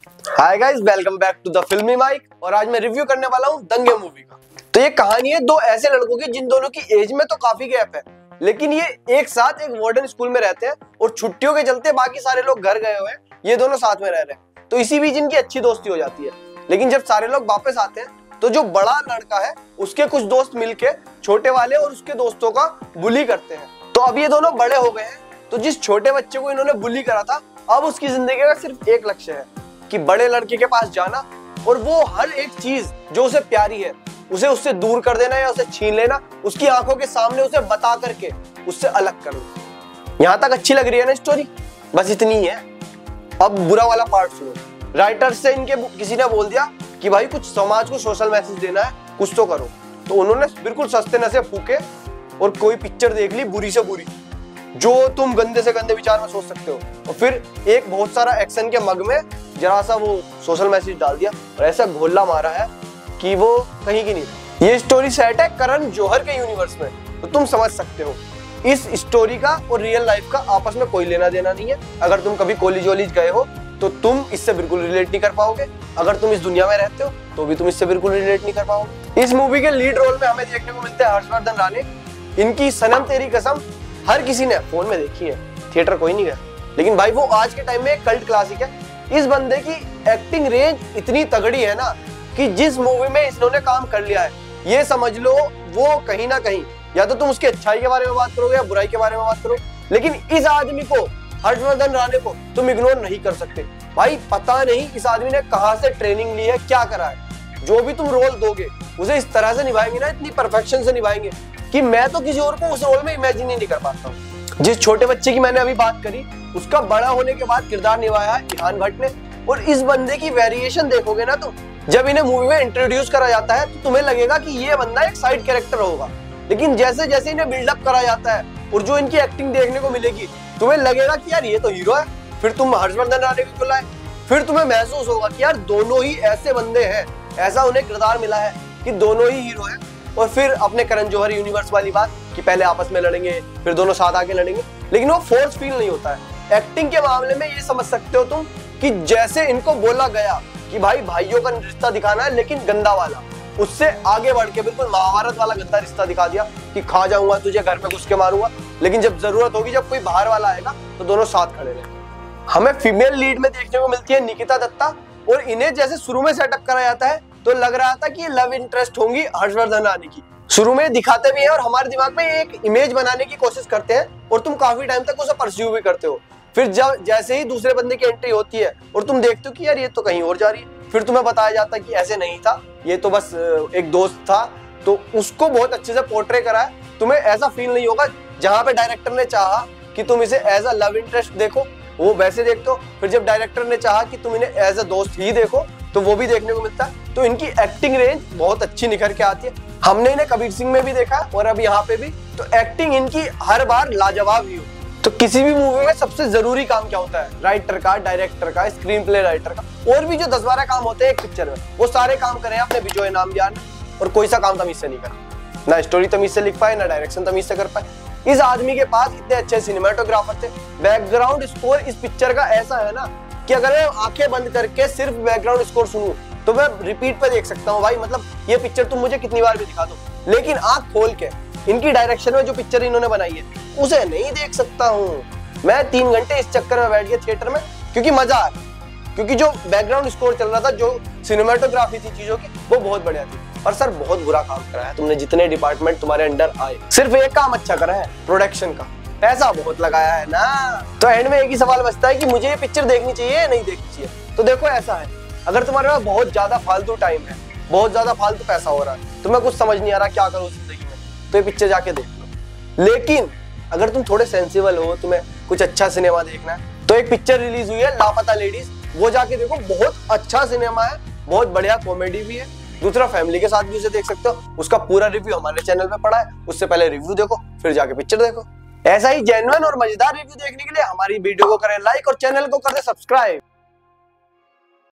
Hi guys, welcome back to the Filmy Mic. और आज मैं रिव्यू करने वाला हूँ दंगे मूवी का। तो ये कहानी है दो ऐसे लड़कों की जिन दोनों की एज में तो काफी गैप है, लेकिन ये एक साथ एक मॉडर्न स्कूल में रहते हैं और छुट्टियों के चलते बाकी सारे लोग घर गए हुए हैं, ये दोनों साथ में रह रहे हैं। तो इसी बीच इनकी अच्छी दोस्ती हो जाती है। लेकिन जब सारे लोग वापस आते हैं तो जो बड़ा लड़का है उसके कुछ दोस्त मिलके छोटे वाले और उसके दोस्तों का बुली करते हैं। तो अब ये दोनों बड़े हो गए हैं, तो जिस छोटे बच्चे को इन्होंने बुली करा था अब उसकी जिंदगी का सिर्फ एक लक्ष्य है कि बड़े लड़के के पास जाना और वो हर एक चीज जो उसे प्यारी है उसे उससे दूर कर देना या उसे छीन लेना, उसकी आंखों के सामने उसे बता करके उससे अलग करना। यहां तक अच्छी लग रही है ना स्टोरी? बस इतनी ही है। अब बुरा वाला पार्ट सुनो। राइटर से इनके किसी ने बोल दिया कि भाई कुछ समाज को सोशल मैसेज देना है, कुछ तो करो। तो उन्होंने बिल्कुल सस्ते नशे फूके और कोई पिक्चर देख ली बुरी से बुरी, जो तुम गंदे से गंदे विचार में सोच सकते हो, और फिर एक बहुत सारा एक्शन के मग में जरा सा वो सोशल मैसेज डाल दिया और ऐसा घोला मारा है कि वो कहीं की नहीं। ये स्टोरी सेट है करण जौहर के यूनिवर्स में, तो तुम समझ सकते हो इस स्टोरी का और रियल लाइफ का आपस में कोई लेना देना नहीं है। अगर तुम कभी कॉलेज वॉलेज गए हो तो तुम इससे बिल्कुल रिलेट नहीं कर पाओगे। अगर तुम इस दुनिया में रहते हो तो भी तुम इससे बिल्कुल रिलेट नहीं कर पाओगे। इस मूवी के लीड रोल में हमें देखने को मिलते हैं हर्षवर्धन राणे। इनकी सनम तेरी कसम हर किसी ने फोन में देखी है, थिएटर कोई नहीं गया, लेकिन भाई वो आज के टाइम में एक कल्ट क्लासिक है। इस बंदे की एक्टिंग रेंज इतनी तगड़ी है ना कि जिस मूवी में इसने काम कर लिया है ये समझ लो वो कहीं ना कहीं या तो तुम उसकी अच्छाई के बारे में बात करोगे या बुराई के बारे में बात करो, लेकिन इस आदमी को, हर्षवर्धन राणे को तुम इग्नोर नहीं कर सकते। भाई पता नहीं इस आदमी ने कहां से ट्रेनिंग ली है, क्या करा है। जो भी तुम रोल दोगे उसे इस तरह से निभाएंगे ना, इतनी परफेक्शन से निभाएंगे कि मैं तो किसी और को उस रोल में इमेजिन ही नहीं कर पाता हूँ। जिस छोटे बच्चे की मैंने अभी बात करी उसका बड़ा होने के बाद किरदार निभाया है ईहान भट्ट ने। और इस बंदे की वेरिएशन देखोगे ना तुम, जब इन्हें मूवी में इंट्रोड्यूस करा जाता है तो तुम्हें लगेगा कि ये बंदा एक साइड कैरेक्टर होगा, लेकिन जैसे जैसे इन्हें बिल्डअप करा जाता है और जो इनकी एक्टिंग देखने को मिलेगी तुम्हें लगेगा कि यार ये तो हीरो है। फिर तुम हर्षवर्धन राणे को बुलाए, फिर तुम्हें महसूस होगा कि यार दोनों ही ऐसे बंदे हैं, ऐसा उन्हें किरदार मिला है कि दोनों ही हीरो है। और फिर अपने करण जौहर यूनिवर्स वाली बात कि पहले आपस में लड़ेंगे फिर दोनों साथ आके लड़ेंगे, लेकिन वो फोर्स फील नहीं होता है। एक्टिंग के मामले में ये समझ सकते हो तुम कि जैसे इनको बोला गया कि भाई भाइयों का रिश्ता दिखाना है लेकिन गंदा वाला, उससे आगे बढ़ के बिल्कुल महाभारत वाला गंदा रिश्ता दिखा दिया कि खा जाऊंगा तुझे, घर में घुस के मारूंगा, लेकिन जब जरूरत होगी, जब कोई बाहर वाला आएगा तो दोनों साथ खड़े रहे। हमें फीमेल लीड में देखने को मिलती है निकिता दत्ता, और इन्हें जैसे शुरू में सेटअप करा जाता है तो लग रहा था कि ये लव इंटरेस्ट होंगी हर्षवर्धन राणे की। शुरू में दिखाते भी हैं और हमारे दिमाग में एक इमेज बनाने की कोशिश करते हैं और तुम काफी टाइम तक उसे परस्यू भी करते हो। फिर जब जैसे ही दूसरे बंदे की एंट्री होती है और तुम देखते हो कि यार ये तो कहीं और जा रही है, फिर तुम्हें बताया जाता है कि ऐसे नहीं था, ये तो बस एक दोस्त था। तो उसको बहुत अच्छे से पोर्ट्रे करा है, तुम्हें ऐसा फील नहीं होगा। जहां पे डायरेक्टर ने चाहा कि तुम इसे एज अ लव इंटरेस्ट देखो वो वैसे देखते हो, फिर जब डायरेक्टर ने चाहा कि तुम इन्हें एज अ दोस्त ही देखो तो वो भी देखने को मिलता है। तो इनकी एक्टिंग रेंज बहुत अच्छी निखर के आती है। हमने इन्हें कबीर सिंह में भी देखा और अब यहाँ पे भी, तो एक्टिंग इनकी हर बार लाजवाब ही हो। तो किसी भी मूवी में सबसे जरूरी काम क्या होता है? राइटर का, डायरेक्टर का, स्क्रीन प्ले राइटर का, और भी जो 10-12 काम होते हैं एक पिक्चर में, वो सारे काम करे अपने विजय नाम ज्ञान, और कोई सा काम तमीज से नहीं करा। ना स्टोरी तमीज से लिख पाए, ना डायरेक्शन तमीज से कर पाए। इस आदमी के पास इतने अच्छे सिनेमेटोग्राफर थे। बैकग्राउंड स्कोर इस पिक्चर का ऐसा है ना कि अगर मैं आंखें बंद करके सिर्फ बैकग्राउंड स्कोर सुनूं तो मैं रिपीट पे देख सकता हूँ। भाई मतलब ये पिक्चर तुम मुझे कितनी बार भी दिखा दो, लेकिन आंख खोल के इनकी डायरेक्शन में जो पिक्चर इन्होंने बनाई है उसे नहीं देख सकता हूँ मैं। 3 घंटे इस चक्कर में बैठ गया थिएटर में, क्योंकि मजा आ रहा, क्योंकि जो बैकग्राउंड स्कोर चल रहा था, जो सिनेमेटोग्राफी थी चीजों की, वो बहुत बढ़िया थी। और सर बहुत बुरा काम करा है तुमने, जितने डिपार्टमेंट तुम्हारे अंडर आए सिर्फ एक काम अच्छा करा है, प्रोडक्शन का। पैसा बहुत लगाया है ना। तो एंड में एक ही सवाल बचता है कि मुझे ये पिक्चर देखनी चाहिए या नहीं देखनी चाहिए। तो देखो ऐसा है, अगर तुम्हारे पास बहुत ज्यादा फालतू टाइम है, बहुत ज्यादा फालतू पैसा हो रहा है, तुम्हें कुछ समझ नहीं आ रहा क्या करो जिंदगी में, तो ये पिक्चर जाके देख लो। लेकिन अगर तुम थोड़े सेंसिबल हो, तुम्हें कुछ अच्छा सिनेमा देखना है, तो एक पिक्चर रिलीज हुई है लापता लेडीज, वो जाके देखो। बहुत अच्छा सिनेमा है, बहुत बढ़िया कॉमेडी भी है। दूसरा फैमिली के साथ भी उसे देख सकते हो। उसका पूरा रिव्यू हमारे चैनल पे पड़ा है, उससे पहले रिव्यू देखो फिर जाके पिक्चर देखो। ऐसा ही जेन्युइन और मजेदार रिव्यू देखने के लिए हमारी वीडियो को करें लाइक और चैनल को करें सब्सक्राइब।